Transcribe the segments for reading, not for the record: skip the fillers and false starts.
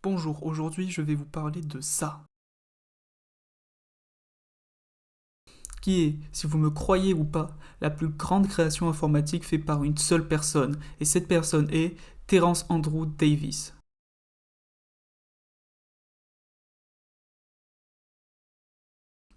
Bonjour, aujourd'hui je vais vous parler de ça. Qui est, si vous me croyez ou pas, la plus grande création informatique faite par une seule personne. Et cette personne est Terence Andrew Davis.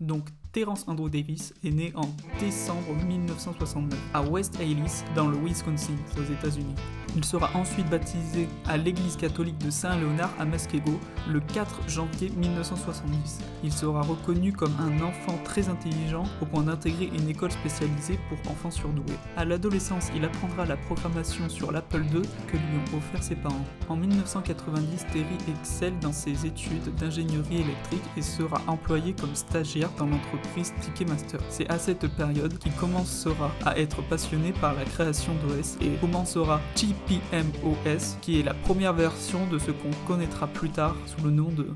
Donc, Terence Andrew Davis est né en décembre 1969 à West Allis, dans le Wisconsin, aux États-Unis. Il sera ensuite baptisé à l'église catholique de Saint-Léonard à Muskego le 4 janvier 1970. Il sera reconnu comme un enfant très intelligent au point d'intégrer une école spécialisée pour enfants surdoués. À l'adolescence, il apprendra la programmation sur l'Apple II que lui ont offert ses parents. En 1990, Terry excelle dans ses études d'ingénierie électrique et sera employé comme stagiaire dans l'entreprise Ticketmaster. C'est à cette période qu'il commencera à être passionné par la création d'OS et commencera TPM-OS, qui est la première version de ce qu'on connaîtra plus tard sous le nom de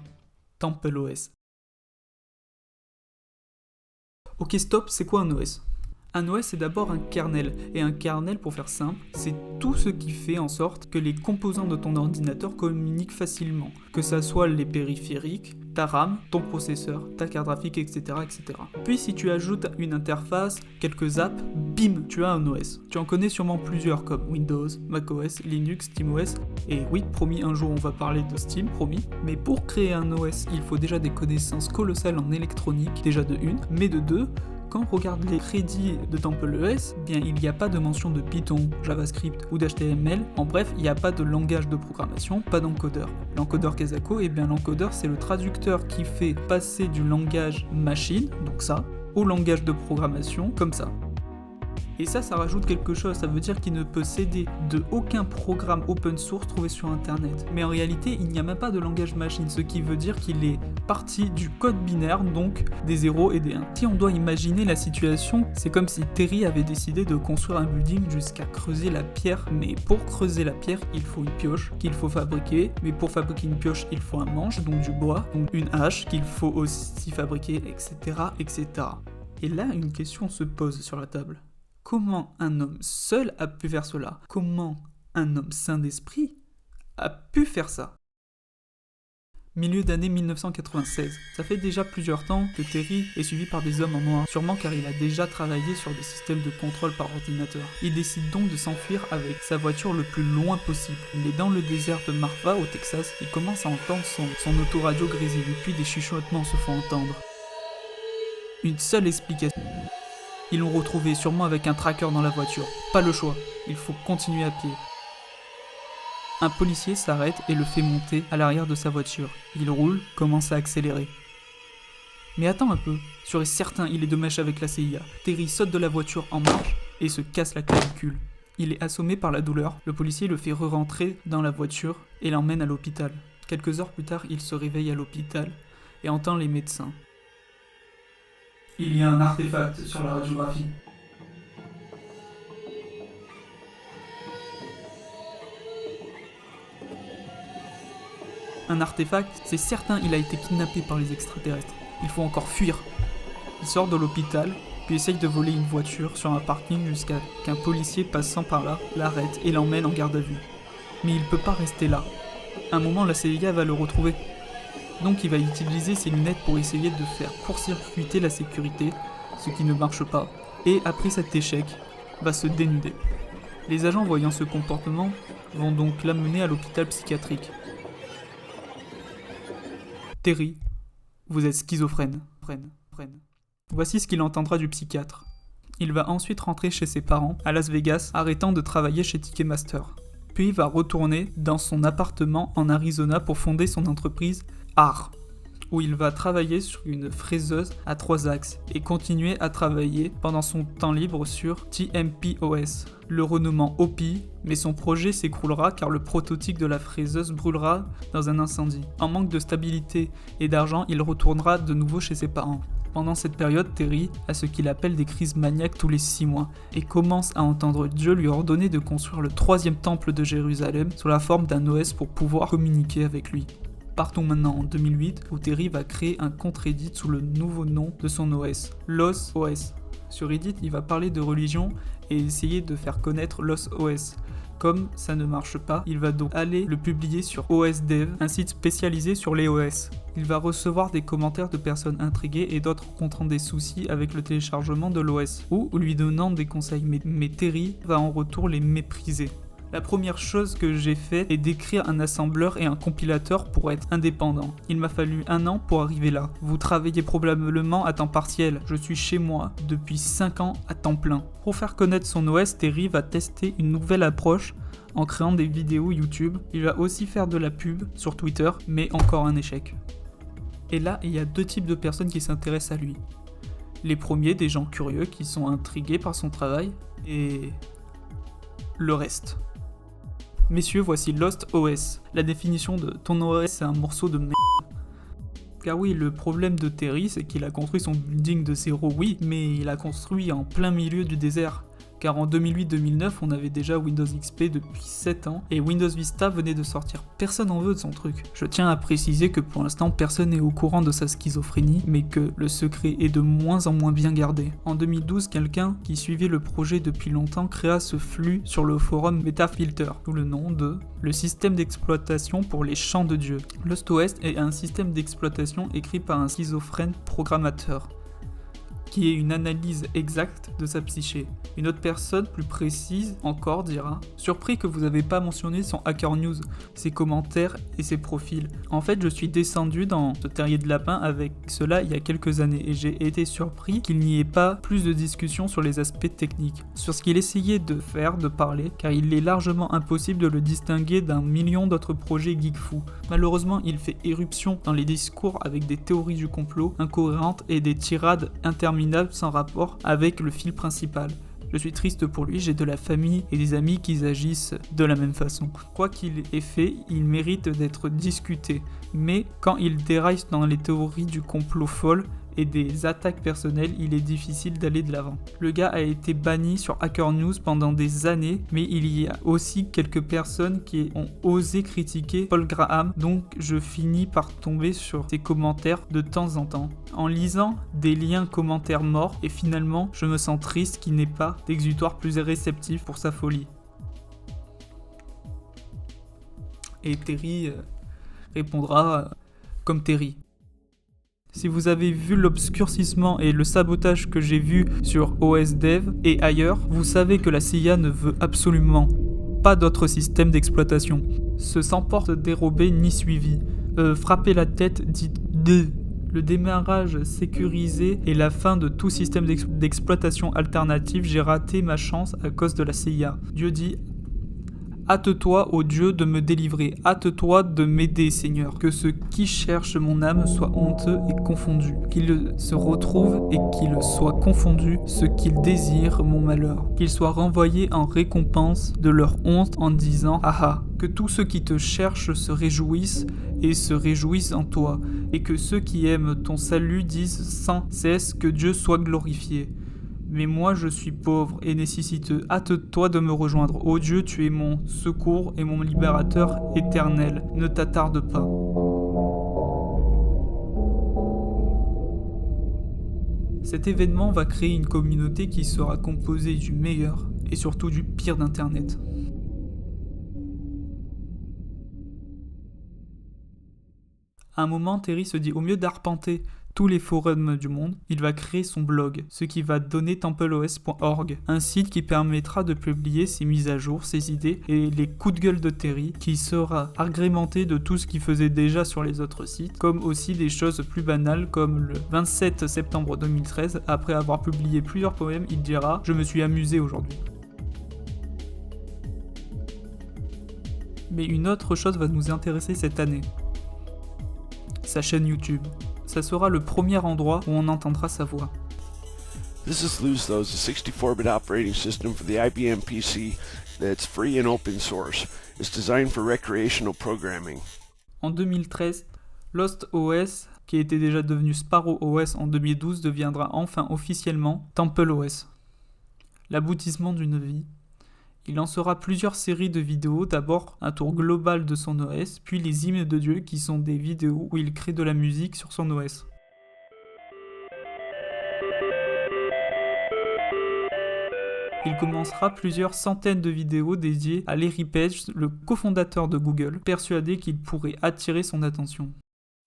Temple OS. Ok stop, c'est quoi un OS ? Un OS c'est d'abord un kernel, et un kernel, pour faire simple, c'est tout ce qui fait en sorte que les composants de ton ordinateur communiquent facilement, que ça soit les périphériques, ta RAM, ton processeur, ta carte graphique, etc., etc. Puis si tu ajoutes une interface, quelques apps, bim, tu as un OS. Tu en connais sûrement plusieurs comme Windows, macOS, Linux, SteamOS, et oui, promis, un jour on va parler de Steam, promis. Mais pour créer un OS, il faut déjà des connaissances colossales en électronique, déjà de une, mais de deux, quand on regarde les crédits de TempleOS, bien il n'y a pas de mention de Python, JavaScript ou d'HTML. En bref, il n'y a pas de langage de programmation, pas d'encodeur. L'encodeur Kazako, l'encodeur c'est le traducteur qui fait passer du langage machine, donc ça, au langage de programmation, comme ça. Et ça rajoute quelque chose, ça veut dire qu'il ne peut s'aider de aucun programme open source trouvé sur internet. Mais en réalité, il n'y a même pas de langage machine, ce qui veut dire qu'il est parti du code binaire, donc des 0 et des 1. Si on doit imaginer la situation, c'est comme si Terry avait décidé de construire un building jusqu'à creuser la pierre. Mais pour creuser la pierre, il faut une pioche qu'il faut fabriquer. Mais pour fabriquer une pioche, il faut un manche, donc du bois, donc une hache qu'il faut aussi fabriquer, etc., etc. Et là, une question se pose sur la table. Comment un homme seul a pu faire cela ? Comment un homme sain d'esprit a pu faire ça ? Milieu d'année 1996. Ça fait déjà plusieurs temps que Terry est suivi par des hommes en noir, sûrement car il a déjà travaillé sur des systèmes de contrôle par ordinateur. Il décide donc de s'enfuir avec sa voiture le plus loin possible. Mais dans le désert de Marfa, au Texas, il commence à entendre son autoradio grésil, puis des chuchotements se font entendre. Une seule explication. Ils l'ont retrouvé sûrement avec un tracker dans la voiture. Pas le choix, il faut continuer à pied. Un policier s'arrête et le fait monter à l'arrière de sa voiture. Il roule, commence à accélérer. Mais attends un peu, sûr et certain il est de mèche avec la CIA. Terry saute de la voiture en marche et se casse la clavicule. Il est assommé par la douleur, le policier le fait re-rentrer dans la voiture et l'emmène à l'hôpital. Quelques heures plus tard, il se réveille à l'hôpital et entend les médecins. Il y a un artefact sur la radiographie. Un artefact, c'est certain, il a été kidnappé par les extraterrestres. Il faut encore fuir. Il sort de l'hôpital, puis essaye de voler une voiture sur un parking jusqu'à qu'un policier passant par là l'arrête et l'emmène en garde à vue. Mais il peut pas rester là. À un moment, la CIA va le retrouver. Donc il va utiliser ses lunettes pour essayer de faire court-circuiter la sécurité, ce qui ne marche pas, et après cet échec, va se dénuder. Les agents voyant ce comportement vont donc l'amener à l'hôpital psychiatrique. Terry, vous êtes schizophrène. Voici ce qu'il entendra du psychiatre. Il va ensuite rentrer chez ses parents, à Las Vegas, arrêtant de travailler chez Ticketmaster. Puis il va retourner dans son appartement en Arizona pour fonder son entreprise AR, où il va travailler sur une fraiseuse à 3 axes et continuer à travailler pendant son temps libre sur TMP-OS, le renommant OPI, mais son projet s'écroulera car le prototype de la fraiseuse brûlera dans un incendie. En manque de stabilité et d'argent, il retournera de nouveau chez ses parents. Pendant cette période, Terry a ce qu'il appelle des crises maniaques tous les 6 mois et commence à entendre Dieu lui ordonner de construire le 3e temple de Jérusalem sous la forme d'un OS pour pouvoir communiquer avec lui. Partons maintenant en 2008 où Terry va créer un compte Reddit sous le nouveau nom de son OS, Los OS. Sur Reddit, il va parler de religion et essayer de faire connaître Los OS. Comme ça ne marche pas, il va donc aller le publier sur OSDev, un site spécialisé sur les OS. Il va recevoir des commentaires de personnes intriguées et d'autres rencontrant des soucis avec le téléchargement de l'OS, ou lui donnant des conseils, mais Terry va en retour les mépriser. La première chose que j'ai faite est d'écrire un assembleur et un compilateur pour être indépendant. Il m'a fallu 1 an pour arriver là. Vous travaillez probablement à temps partiel. Je suis chez moi depuis 5 ans à temps plein. Pour faire connaître son OS, Terry va tester une nouvelle approche en créant des vidéos YouTube. Il va aussi faire de la pub sur Twitter, mais encore un échec. Et là, il y a 2 types de personnes qui s'intéressent à lui. Les premiers, des gens curieux qui sont intrigués par son travail, et le reste. Messieurs, voici Lost OS. La définition de ton OS, c'est un morceau de merde. Car oui, le problème de Terry, c'est qu'il a construit son building de zéro, oui, mais il a construit en plein milieu du désert. Car en 2008-2009, on avait déjà Windows XP depuis 7 ans, et Windows Vista venait de sortir. Personne n'en veut de son truc. Je tiens à préciser que pour l'instant, personne n'est au courant de sa schizophrénie, mais que le secret est de moins en moins bien gardé. En 2012, quelqu'un qui suivait le projet depuis longtemps créa ce flux sur le forum MetaFilter, sous le nom de le système d'exploitation pour les champs de Dieu. LostOS est un système d'exploitation écrit par un schizophrène programmateur, qui est une analyse exacte de sa psyché. Une autre personne, plus précise encore, dira « Surpris que vous n'avez pas mentionné son Hacker News, ses commentaires et ses profils. En fait, je suis descendu dans ce terrier de lapin avec cela il y a quelques années et j'ai été surpris qu'il n'y ait pas plus de discussion sur les aspects techniques, sur ce qu'il essayait de faire, de parler, car il est largement impossible de le distinguer d'un million d'autres projets geek fous. Malheureusement, il fait éruption dans les discours avec des théories du complot incohérentes et des tirades interminables sans rapport avec le fil principal. Je suis triste pour lui, j'ai de la famille et des amis qui agissent de la même façon. Quoi qu'il ait fait, il mérite d'être discuté. Mais quand il déraille dans les théories du complot folles et des attaques personnelles, il est difficile d'aller de l'avant. Le gars a été banni sur Hacker News pendant des années, mais il y a aussi quelques personnes qui ont osé critiquer Paul Graham, donc je finis par tomber sur ses commentaires de temps en temps. En lisant des liens commentaires morts, et finalement, je me sens triste qu'il n'ait pas d'exutoire plus réceptif pour sa folie. Et Terry répondra comme Terry. Si vous avez vu l'obscurcissement et le sabotage que j'ai vu sur OSDev et ailleurs, vous savez que la CIA ne veut absolument pas d'autre système d'exploitation. Ce sans porte dérobé ni suivi. Frapper la tête dit de. Le démarrage sécurisé et la fin de tout système d'exploitation alternative, j'ai raté ma chance à cause de la CIA. Dieu dit: hâte-toi, ô Dieu, de me délivrer, hâte-toi de m'aider, Seigneur, que ceux qui cherchent mon âme soient honteux et confondus, qu'ils se retrouvent et qu'ils soient confondus ceux qu'ils désirent mon malheur, qu'ils soient renvoyés en récompense de leur honte en disant: ah ah, que tous ceux qui te cherchent se réjouissent et se réjouissent en toi, et que ceux qui aiment ton salut disent sans cesse que Dieu soit glorifié. Mais moi je suis pauvre et nécessiteux, hâte-toi de me rejoindre. Ô Dieu, tu es mon secours et mon libérateur éternel, ne t'attarde pas. Cet événement va créer une communauté qui sera composée du meilleur et surtout du pire d'Internet. À un moment, Terry se dit au mieux d'arpenter tous les forums du monde, il va créer son blog, ce qui va donner templeos.org, un site qui permettra de publier ses mises à jour, ses idées et les coups de gueule de Terry, qui sera agrémenté de tout ce qu'il faisait déjà sur les autres sites, comme aussi des choses plus banales comme le 27 septembre 2013, après avoir publié plusieurs poèmes, il dira « Je me suis amusé aujourd'hui ». Mais une autre chose va nous intéresser cette année. Sa chaîne YouTube. Ça sera le premier endroit où on entendra sa voix. This is Luzthos, a 64-bit operating system for the IBM PC that's free and open source. It's designed for recreational programming. En 2013, Lost OS, qui était déjà devenu Sparrow OS en 2012, deviendra enfin officiellement Temple OS. L'aboutissement d'une vie. Il lancera plusieurs séries de vidéos, d'abord un tour global de son OS, puis les hymnes de Dieu qui sont des vidéos où il crée de la musique sur son OS. Il commencera plusieurs centaines de vidéos dédiées à Larry Page, le cofondateur de Google, persuadé qu'il pourrait attirer son attention.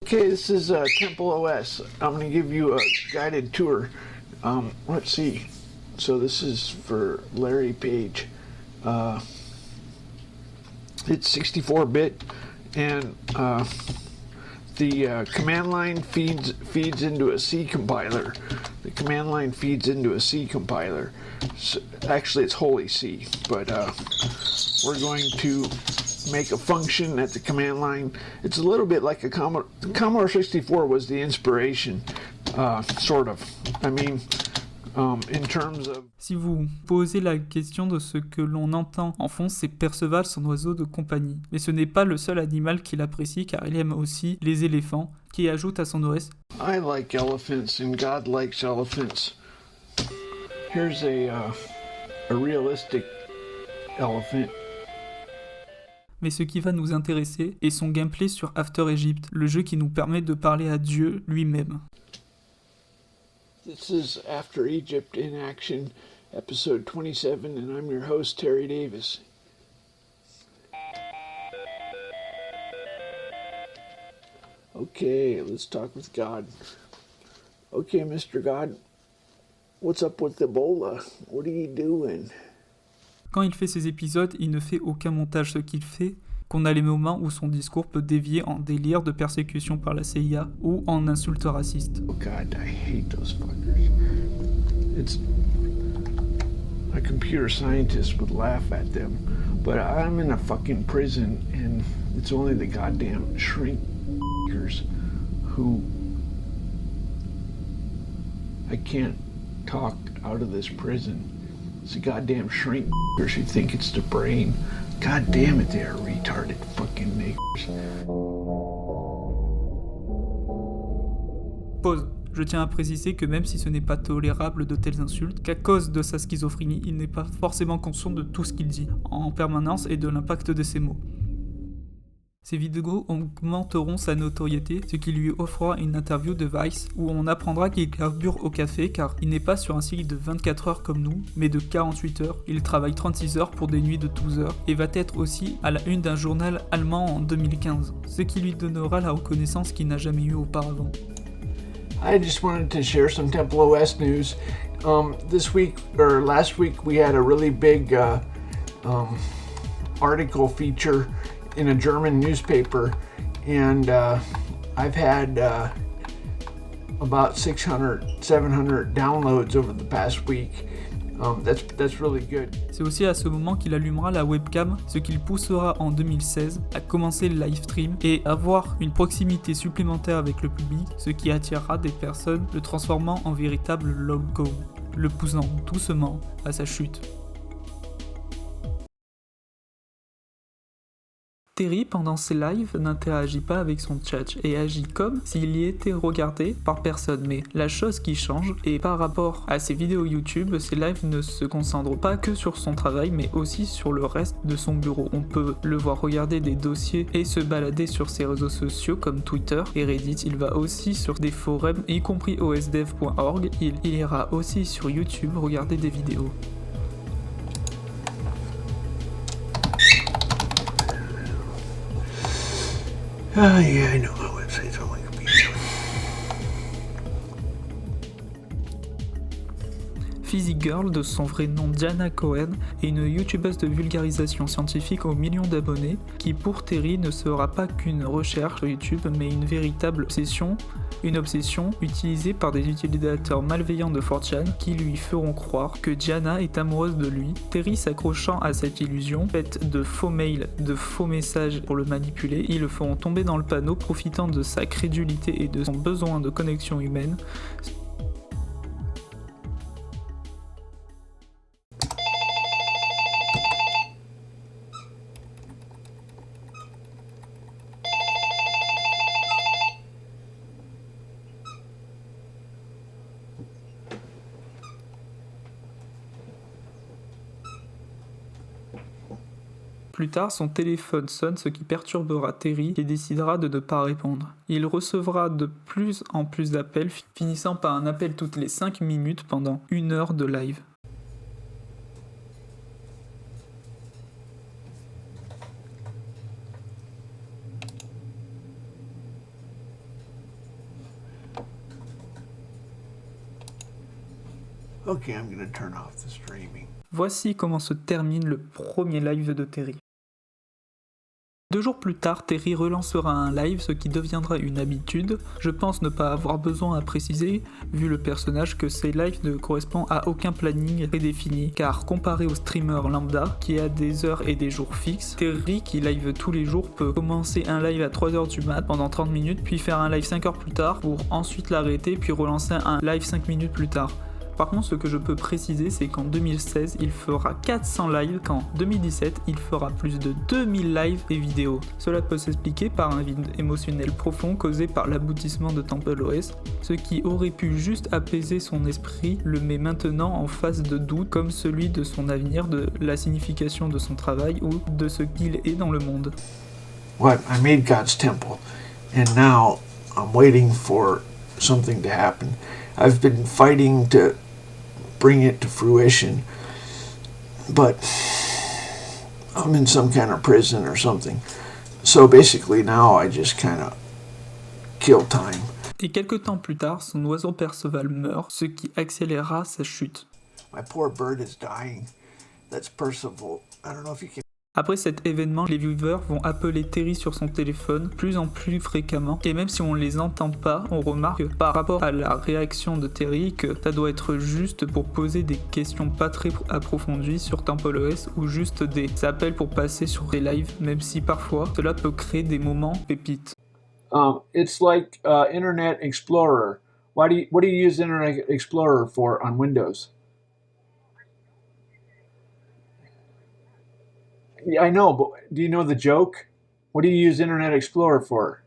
Okay, this is Temple OS. I'm going to give you a guided tour. Let's see. So this is for Larry Page. It's 64-bit, and the command line feeds into a C compiler. The command line feeds into a C compiler. So, actually, it's Holy C, but we're going to make a function at the command line. It's a little bit like a Commodore 64 was the inspiration, sort of. I mean, in terms of... Si vous posez la question de ce que l'on entend en fond, c'est Perceval, son oiseau de compagnie. Mais ce n'est pas le seul animal qu'il apprécie, car il aime aussi les éléphants, qui ajoute à son OS. I like elephants and God likes elephants. Here's a realistic elephant. Mais ce qui va nous intéresser est son gameplay sur After Egypt, le jeu qui nous permet de parler à Dieu lui-même. This is After Egypt in Action, episode 27, and I'm your host, Terry Davis. Okay, let's talk with God. Okay, Mr. God, what's up with Ebola? What are you doing? Quand il fait ses épisodes, il ne fait aucun montage. Ce qu'il fait, qu'on a les moments où son discours peut dévier en délire de persécution par la CIA ou en insulte raciste. Oh God, I hate those fuckers. A computer scientist would laugh at them, but I'm in a fucking prison and it's only the goddamn shrinkers who I can't talk out of this prison. It's the goddamn shrinkers who think it's the brain. God damn it, they are retarded fucking niggers. Pause. Je tiens à préciser que même si ce n'est pas tolérable de telles insultes, qu'à cause de sa schizophrénie, il n'est pas forcément conscient de tout ce qu'il dit en permanence et de l'impact de ses mots. Ces vidéos augmenteront sa notoriété, ce qui lui offrira une interview de Vice où on apprendra qu'il carbure au café car il n'est pas sur un cycle de 24 heures comme nous, mais de 48 heures. Il travaille 36 heures pour des nuits de 12 heures et va être aussi à la une d'un journal allemand en 2015, ce qui lui donnera la reconnaissance qu'il n'a jamais eue auparavant. I just wanted to share some Temple OS news. Last week we had a really big article feature in a German newspaper, and I've had about 700 downloads over the past week. That's really good. C'est aussi à ce moment qu'il allumera la webcam, ce qui le poussera en 2016 à commencer le live stream et avoir une proximité supplémentaire avec le public, ce qui attirera des personnes, le transformant en véritable logo, le poussant doucement à sa chute. Terry, pendant ses lives, n'interagit pas avec son chat et agit comme s'il y était regardé par personne. Mais la chose qui change, et par rapport à ses vidéos YouTube, ses lives ne se concentrent pas que sur son travail, mais aussi sur le reste de son bureau. On peut le voir regarder des dossiers et se balader sur ses réseaux sociaux comme Twitter et Reddit. Il va aussi sur des forums, y compris osdev.org. Il ira aussi sur YouTube regarder des vidéos. Oh yeah, I know my website's on my computer. Physique Girl, de son vrai nom Diana Cohen, est une youtubeuse de vulgarisation scientifique aux millions d'abonnés, qui pour Terry ne sera pas qu'une recherche sur YouTube, mais une véritable obsession, utilisée par des utilisateurs malveillants de 4chan qui lui feront croire que Diana est amoureuse de lui. Terry, s'accrochant à cette illusion, faite de faux mails, de faux messages pour le manipuler, ils le feront tomber dans le panneau, profitant de sa crédulité et de son besoin de connexion humaine. Plus tard, son téléphone sonne, ce qui perturbera Terry et décidera de ne pas répondre. Il recevra de plus en plus d'appels, finissant par un appel toutes les 5 minutes pendant 1 heure de live. Okay, I'm gonna turn off the streaming. Voici comment se termine le premier live de Terry. 2 jours plus tard, Terry relancera un live, ce qui deviendra une habitude. Je pense ne pas avoir besoin à préciser, vu le personnage, que ces lives ne correspondent à aucun planning prédéfini, car comparé au streamer lambda, qui a des heures et des jours fixes, Terry, qui live tous les jours, peut commencer un live à 3h du mat pendant 30 minutes, puis faire un live 5 heures plus tard, pour ensuite l'arrêter, puis relancer un live 5 minutes plus tard. Par contre, ce que je peux préciser, c'est qu'en 2016, il fera 400 lives, qu'en 2017, il fera plus de 2000 lives et vidéos. Cela peut s'expliquer par un vide émotionnel profond causé par l'aboutissement de TempleOS. Ce qui aurait pu juste apaiser son esprit le met maintenant en phase de doute, comme celui de son avenir, de la signification de son travail ou de ce qu'il est dans le monde. What? I made God's temple, and now I'm waiting for something to happen. I've been fighting to bring it to fruition, but I'm in some kind of prison or something. So basically now I just kind of kill time. Et quelques temps plus tard, son oiseau Perceval meurt, ce qui accélérera sa chute. My poor bird is dying. That's Percival. I don't know if you can. Après cet événement, les viewers vont appeler Terry sur son téléphone plus en plus fréquemment, et même si on les entend pas, on remarque par rapport à la réaction de Terry que ça doit être juste pour poser des questions pas très approfondies sur TempleOS ou juste des appels pour passer sur des lives, même si parfois cela peut créer des moments pépites. It's like Internet Explorer. What do you use Internet Explorer for on Windows? Yeah, I know, but do you know the joke? What do you use Internet Explorer for?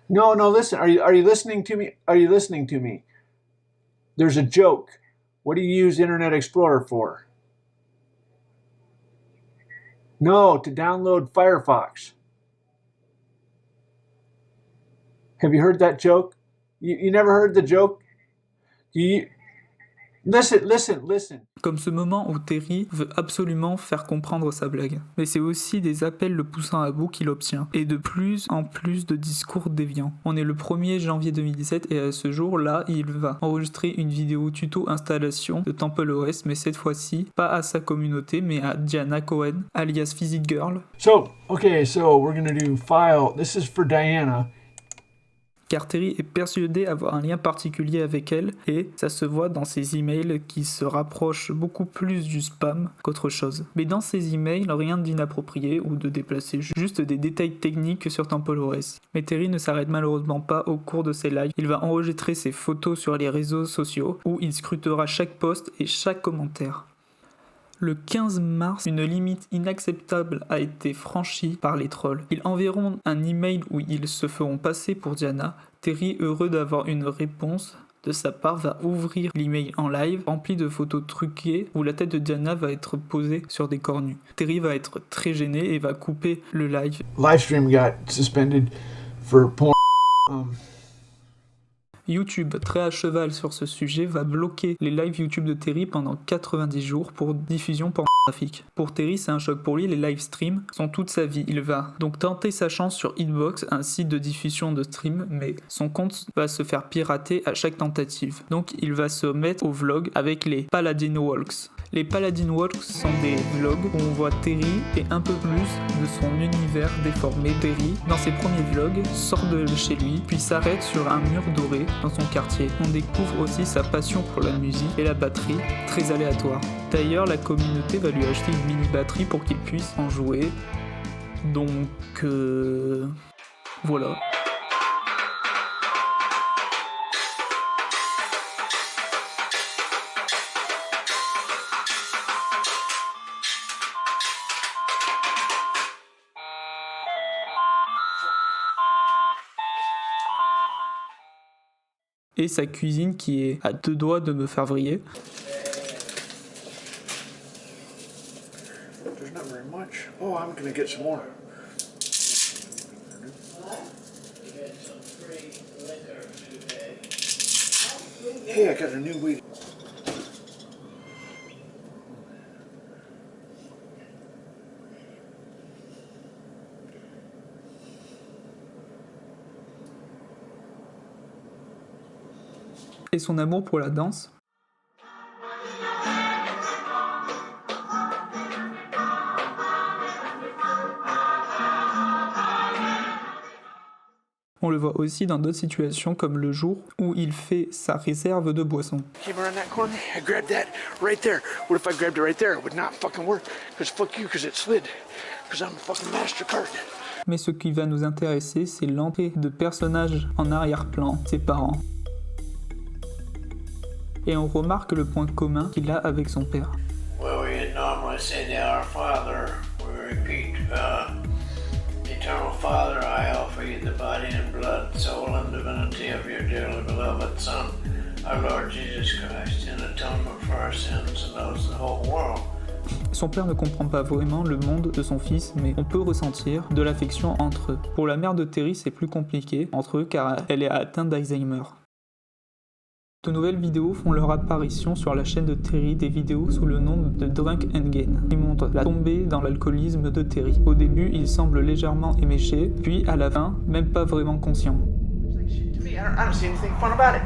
No, listen. Are you listening to me? Are you listening to me? There's a joke. What do you use Internet Explorer for? No, to download Firefox. Have you heard that joke? You never heard the joke? Listen. Comme ce moment où Terry veut absolument faire comprendre sa blague. Mais c'est aussi des appels le poussant à bout qu'il obtient, et de plus en plus de discours déviants. On est le 1er janvier 2017 et à ce jour-là, il va enregistrer une vidéo tuto installation de TempleOS, mais cette fois-ci, pas à sa communauté, mais à Diana Cohen, alias Physic Girl. So we're gonna do file. This is for Diana. Car Terry est persuadé avoir un lien particulier avec elle, et ça se voit dans ses emails qui se rapprochent beaucoup plus du spam qu'autre chose. Mais dans ces emails, rien d'inapproprié ou de déplacé, juste des détails techniques sur TempleOS. Mais Terry ne s'arrête malheureusement pas au cours de ses lives, il va enregistrer ses photos sur les réseaux sociaux, où il scrutera chaque post et chaque commentaire. Le 15 mars, une limite inacceptable a été franchie par les trolls. Ils enverront un email où ils se feront passer pour Diana. Terry, heureux d'avoir une réponse de sa part, va ouvrir l'email en live, rempli de photos truquées, où la tête de Diana va être posée sur des corps nus. Terry va être très gêné et va couper le live. Livestream got suspended for porn. YouTube, très à cheval sur ce sujet, va bloquer les lives YouTube de Terry pendant 90 jours pour diffusion pornographique. Pour Terry, c'est un choc pour lui, les live streams sont toute sa vie. Il va donc tenter sa chance sur Hitbox, un site de diffusion de stream, mais son compte va se faire pirater à chaque tentative. Donc il va se mettre au vlog avec les Paladin Walks. Les Paladin Walks sont des vlogs où on voit Terry et un peu plus de son univers déformé. Terry, dans ses premiers vlogs, sort de chez lui, puis s'arrête sur un mur doré dans son quartier. On découvre aussi sa passion pour la musique et la batterie, très aléatoire. D'ailleurs, la communauté va lui acheter une mini batterie pour qu'il puisse en jouer. Donc, voilà. Et sa cuisine qui est à 2 doigts de me faire vriller. There's not very much. Oh, I'm gonna get some more. Hey, I got a new weed. et son amour pour la danse. On le voit aussi dans d'autres situations comme le jour où il fait sa réserve de boissons. Came around that corner, I grabbed that right there. What if I grabbed it right there? It would not fucking work. Because fuck you, because it slid. Because I'm a fucking MasterCard. Mais ce qui va nous intéresser, c'est l'entrée de personnages en arrière-plan, ses parents. Et on remarque le point commun qu'il a avec son père. Well, we normally say the Our Father. We repeat, Eternal Father, I offer you the body and blood, soul and divinity of your dearly beloved Son, our Lord Jesus Christ, in atonement for our sins and those of the whole world. Son père ne comprend pas vraiment le monde de son fils, mais on peut ressentir de l'affection entre eux. Pour la mère de Terry, c'est plus compliqué entre eux car elle est atteinte d'Alzheimer. De nouvelles vidéos font leur apparition sur la chaîne de Terry, des vidéos sous le nom de Drunk and Gain, qui montrent la tombée dans l'alcoolisme de Terry. Au début, il semble légèrement éméché, puis à la fin, même pas vraiment conscient. I don't see anything fun about it.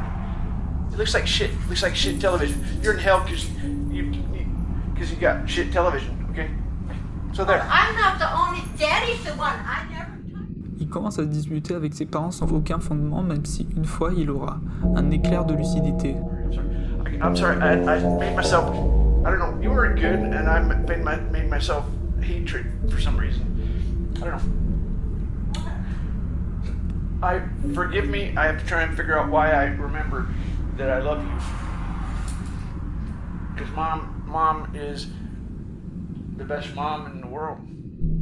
It looks like shit. It looks like shit television. You're in hell because you got shit television, okay? So there. I'm not the only. Daddy's the one. I never. Il commence à se disputer avec ses parents sans aucun fondement, même si une fois il aura un éclair de lucidité. I'm sorry. I made myself. I don't know. You were good, and I made myself hatred for some reason. I don't know. Forgive me. I have to try and figure out why I remember that I love you. Because mom is the best mom in the world.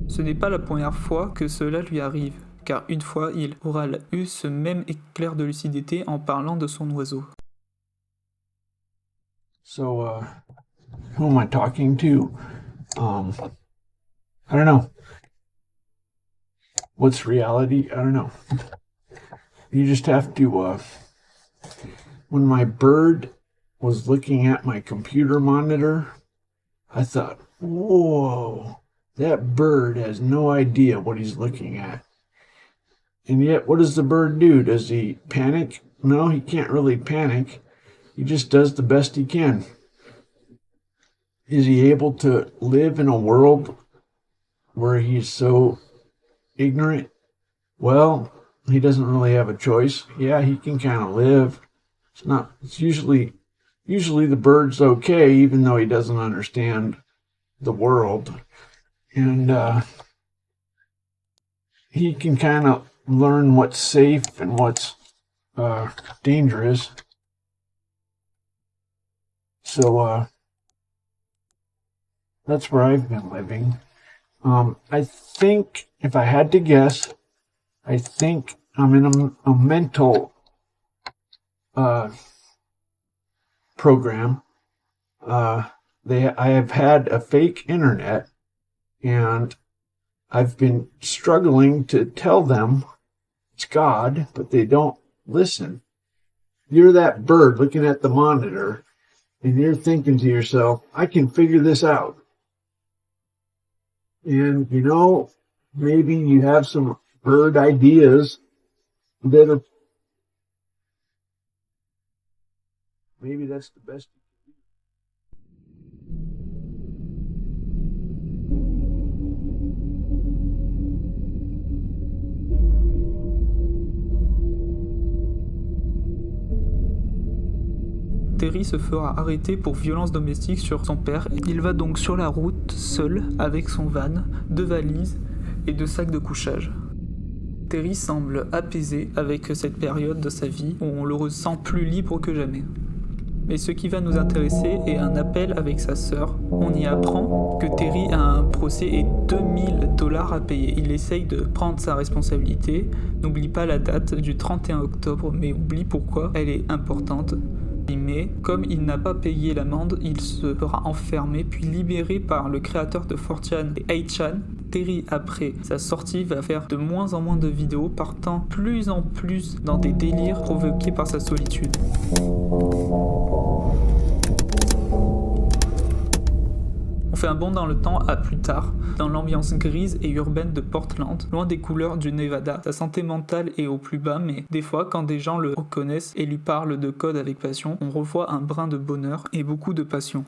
Ce n'est pas la première fois que cela lui arrive, car une fois il aura eu ce même éclair de lucidité en parlant de son oiseau. So, who am I talking to? I don't know. What's reality? I don't know. You just have to, when my bird was looking at my computer monitor, I thought, whoa, that bird has no idea what he's looking at. And yet, what does the bird do? Does he panic? No, he can't really panic. He just does the best he can. Is he able to live in a world where he's so ignorant? Well, he doesn't really have a choice. Yeah, he can kind of live. It's usually the bird's okay, even though he doesn't understand the world. And he can kind of learn what's safe and what's dangerous. So that's where I've been living. I think, if I had to guess, I think I'm in a mental program. I have had a fake internet, and I've been struggling to tell them it's God, but they don't listen. You're that bird looking at the monitor, and you're thinking to yourself, I can figure this out. And, maybe you have some bird ideas that are, maybe that's the best. Terry se fera arrêter pour violence domestique sur son père. Il va donc sur la route seul avec son van, 2 valises et 2 sacs de couchage. Terry semble apaisé avec cette période de sa vie où on le ressent plus libre que jamais. Mais ce qui va nous intéresser est un appel avec sa sœur. On y apprend que Terry a un procès et $2000 à payer. Il essaye de prendre sa responsabilité, n'oublie pas la date du 31 octobre, mais oublie pourquoi elle est importante. Mais comme il n'a pas payé l'amende, il se fera enfermer puis libéré par le créateur de 4chan et 8chan. Terry, après sa sortie, va faire de moins en moins de vidéos, partant plus en plus dans des délires provoqués par sa solitude. On fait un bond dans le temps à plus tard, dans l'ambiance grise et urbaine de Portland, loin des couleurs du Nevada. Sa santé mentale est au plus bas, mais des fois, quand des gens le reconnaissent et lui parlent de code avec passion, on revoit un brin de bonheur et beaucoup de passion.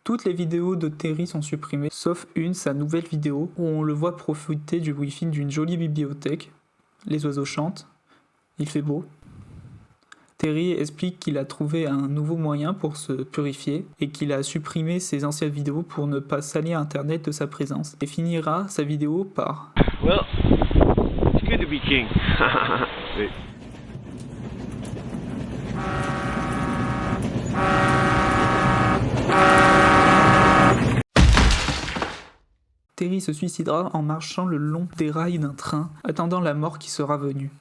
Toutes les vidéos de Terry sont supprimées, sauf une, sa nouvelle vidéo, où on le voit profiter du wifi d'une jolie bibliothèque. Les oiseaux chantent, il fait beau. Terry explique qu'il a trouvé un nouveau moyen pour se purifier et qu'il a supprimé ses anciennes vidéos pour ne pas salir Internet de sa présence, et finira sa vidéo par Well, it's good to be king. Terry se suicidera en marchant le long des rails d'un train, attendant la mort qui sera venue.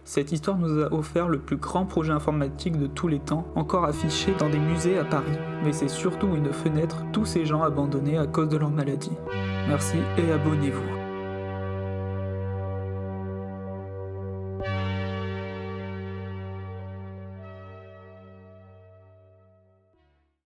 Cette histoire nous a offert le plus grand projet informatique de tous les temps, encore affiché dans des musées à Paris. Mais c'est surtout une fenêtre tous ces gens abandonnés à cause de leur maladie. Merci et abonnez-vous.